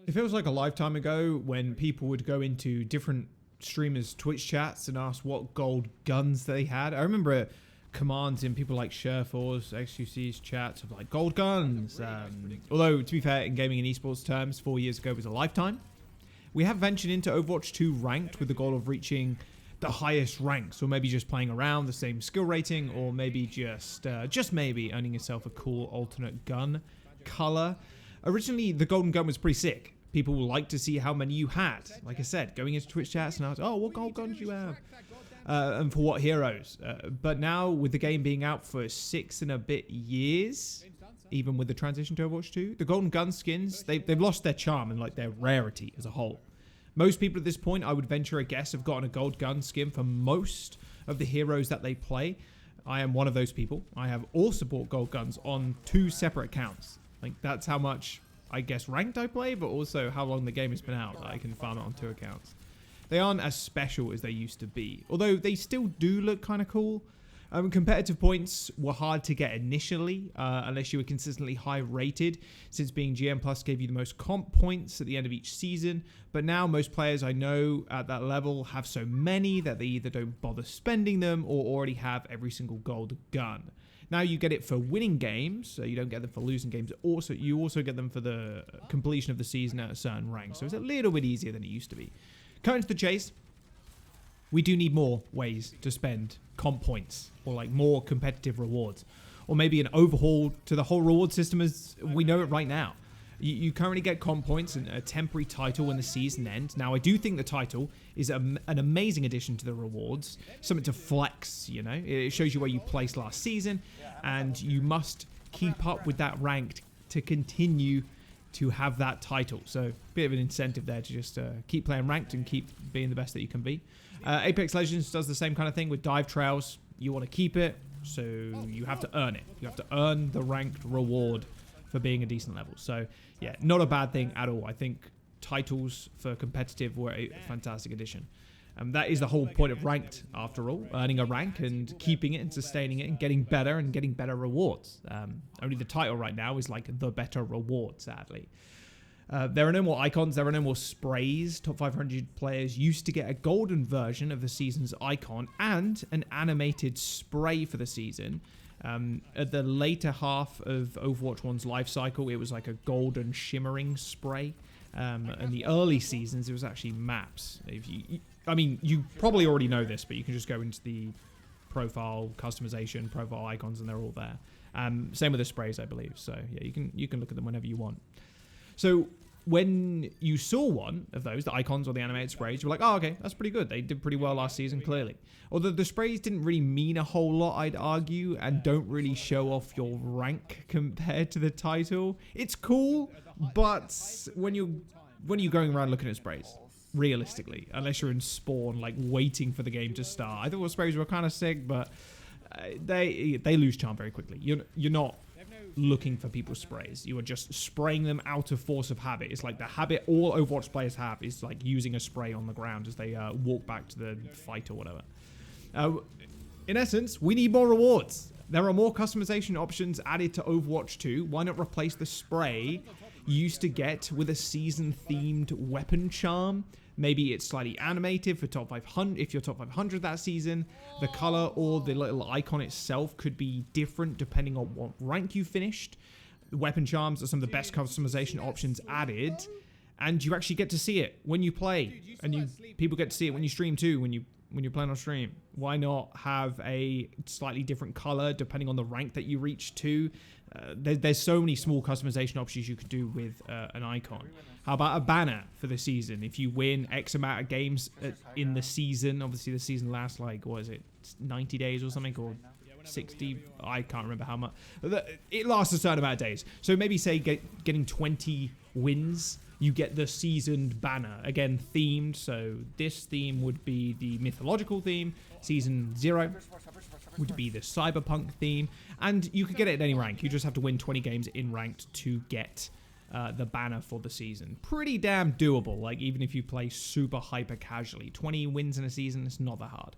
It feels like a lifetime ago when people would go into different streamers' Twitch chats and ask what gold guns they had. I remember commands in people like Sherfor's, XQC's chats of like gold guns. Although, to be fair, in gaming and esports terms, 4 years ago was a lifetime. We have ventured into Overwatch 2 ranked with the goal of reaching the highest ranks, or maybe just playing around the same skill rating, or maybe just maybe earning yourself a cool alternate gun color. Originally, the golden gun was pretty sick. People like to see how many you had. Like I said, going into Twitch chats and I was, oh, what gold guns do you have? And for what heroes? But now, with the game being out for 6 and a bit years, even with the transition to Overwatch 2, the golden gun skins, they've lost their charm and like their rarity as a whole. Most people at this point, I would venture a guess, have gotten a gold gun skin for most of the heroes that they play. I am one of those people. I have also bought gold guns on 2 separate accounts. Like, that's how much, I guess, ranked I play, but also how long the game has been out. I can farm it on 2 accounts. They aren't as special as they used to be, although they still do look kind of cool. Competitive points were hard to get initially, unless you were consistently high rated, since being GM Plus gave you the most comp points at the end of each season. But now most players I know at that level have so many that they either don't bother spending them or already have every single gold gun. Now you get it for winning games, so you don't get them for losing games. Also, you also get them for the completion of the season at a certain rank, so it's a little bit easier than it used to be. Cutting to the chase, we do need more ways to spend comp points, or like more competitive rewards, or maybe an overhaul to the whole reward system as we know it right now. You currently get comp points and a temporary title when the season ends. Now, I do think the title is an amazing addition to the rewards, something to flex, you know. It shows you where you placed last season, and you must keep up with that rank to continue to have that title. So, a bit of an incentive there to just keep playing ranked and keep being the best that you can be. Apex Legends does the same kind of thing with dive trails. You want to keep it, so you have to earn it. You have to earn the ranked reward for being a decent level. So, yeah, not a bad thing at all. I think titles for competitive were a fantastic addition. That is the whole point of ranked, after all, earning a rank and keeping it and sustaining it and getting better rewards. Only the title right now is like the better reward, sadly. There are no more icons, there are no more sprays. Top 500 players used to get a golden version of the season's icon and an animated spray for the season. At the later half of Overwatch 1's life cycle, it was like a golden shimmering spray. In the early seasons, it was actually maps. I mean, you probably already know this, but you can just go into the profile customization, profile icons, and they're all there. Same with the sprays, I believe. So yeah, you can look at them whenever you want. So when you saw one of those, the icons or the animated sprays, you were like, oh, okay, that's pretty good. They did pretty well last season, clearly. Although the sprays didn't really mean a whole lot, I'd argue, and don't really show off your rank compared to the title. It's cool, but when you're going around looking at sprays, realistically, unless you're in spawn, like waiting for the game to start, I thought sprays were kind of sick, but they lose charm very quickly. You're not looking for people's sprays. You are just spraying them out of force of habit. It's like the habit all Overwatch players have is like using a spray on the ground as they walk back to the fight or whatever. In essence, we need more rewards. There are more customization options added to Overwatch 2. Why not replace the spray you used to get with a season-themed weapon charm? Maybe it's slightly animated for top 500. If you're top 500 that season, the color or the little icon itself could be different depending on what rank you finished. The weapon charms are some of the best customization options added, and you actually get to see it when you play, and people get to see it when you stream too. When you're playing on stream, why not have a slightly different color depending on the rank that you reach to? There's so many small customization options you could do with an icon. How about a banner for the season? If you win X amount of games in the season, obviously the season lasts like, what is it, 90 days or something, or 60? I can't remember how much. It lasts a certain amount of days. So maybe say getting 20 wins, you get the seasoned banner. Again, themed. So this theme would be the mythological theme. Season 0 would be the cyberpunk theme. And you could get it at any rank. You just have to win 20 games in ranked to get the banner for the season. Pretty damn doable. Like, even if you play super hyper casually. 20 wins in a season, it's not that hard.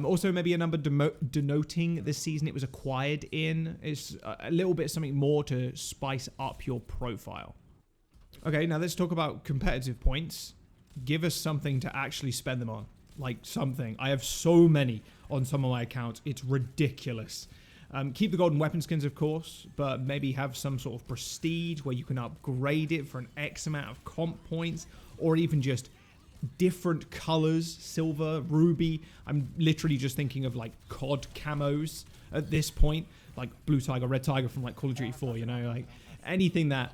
Also, maybe a number denoting the season it was acquired in. Is a little bit something more to spice up your profile. Okay, now let's talk about competitive points. Give us something to actually spend them on. Like something. I have so many on some of my accounts. It's ridiculous. Keep the golden weapon skins, of course, but maybe have some sort of prestige where you can upgrade it for an X amount of comp points, or even just different colors, silver, ruby. I'm literally just thinking of like COD camos at this point, like blue tiger, red tiger from like Call of Duty 4, you know, like anything that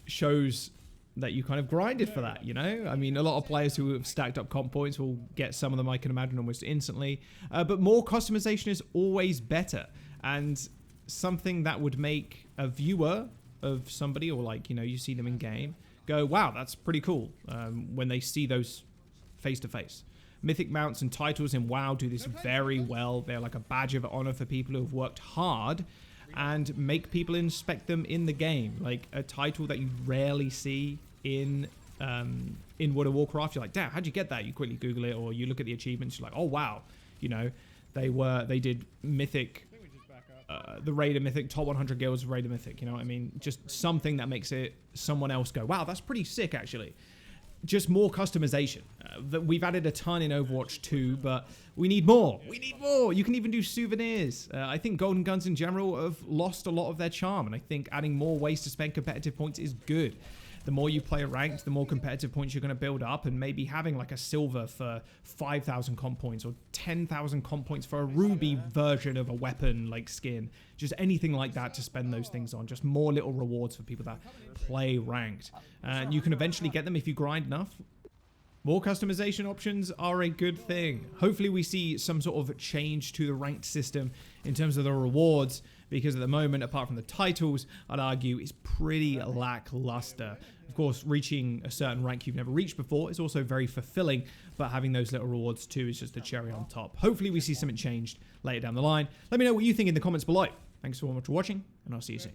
shows that you kind of grinded for that, you know? I mean, a lot of players who have stacked up comp points will get some of them, I can imagine, almost instantly. But more customization is always better. And something that would make a viewer of somebody, or like, you know, you see them in game, go, wow, that's pretty cool, when they see those face to face. Mythic mounts and titles in WoW do this very well. They're like a badge of honor for people who have worked hard and make people inspect them in the game. Like a title that you rarely see in World of Warcraft. You're like, damn, how'd you get that? You quickly Google it, or you look at the achievements. You're like, oh wow, you know, they did Mythic, the Raider Mythic, top 100 guilds of Raider Mythic. You know what I mean? Just something that makes it someone else go, wow, that's pretty sick actually. Just more customization. That we've added a ton in Overwatch 2, but we need more. We need more. You can even do souvenirs. I think golden guns in general have lost a lot of their charm, and I think adding more ways to spend competitive points is good. The more you play ranked, the more competitive points you're going to build up, and maybe having like a silver for 5,000 comp points or 10,000 comp points for a ruby version of a weapon like skin. Just anything like that to spend those things on. Just more little rewards for people that play ranked. And you can eventually get them if you grind enough. More customization options are a good thing. Hopefully we see some sort of change to the ranked system in terms of the rewards, because at the moment, apart from the titles, I'd argue is pretty lackluster. Of course, reaching a certain rank you've never reached before is also very fulfilling, but having those little rewards too is just the cherry on top. Hopefully we see something changed later down the line. Let me know what you think in the comments below. Thanks so much for watching, and I'll see you soon.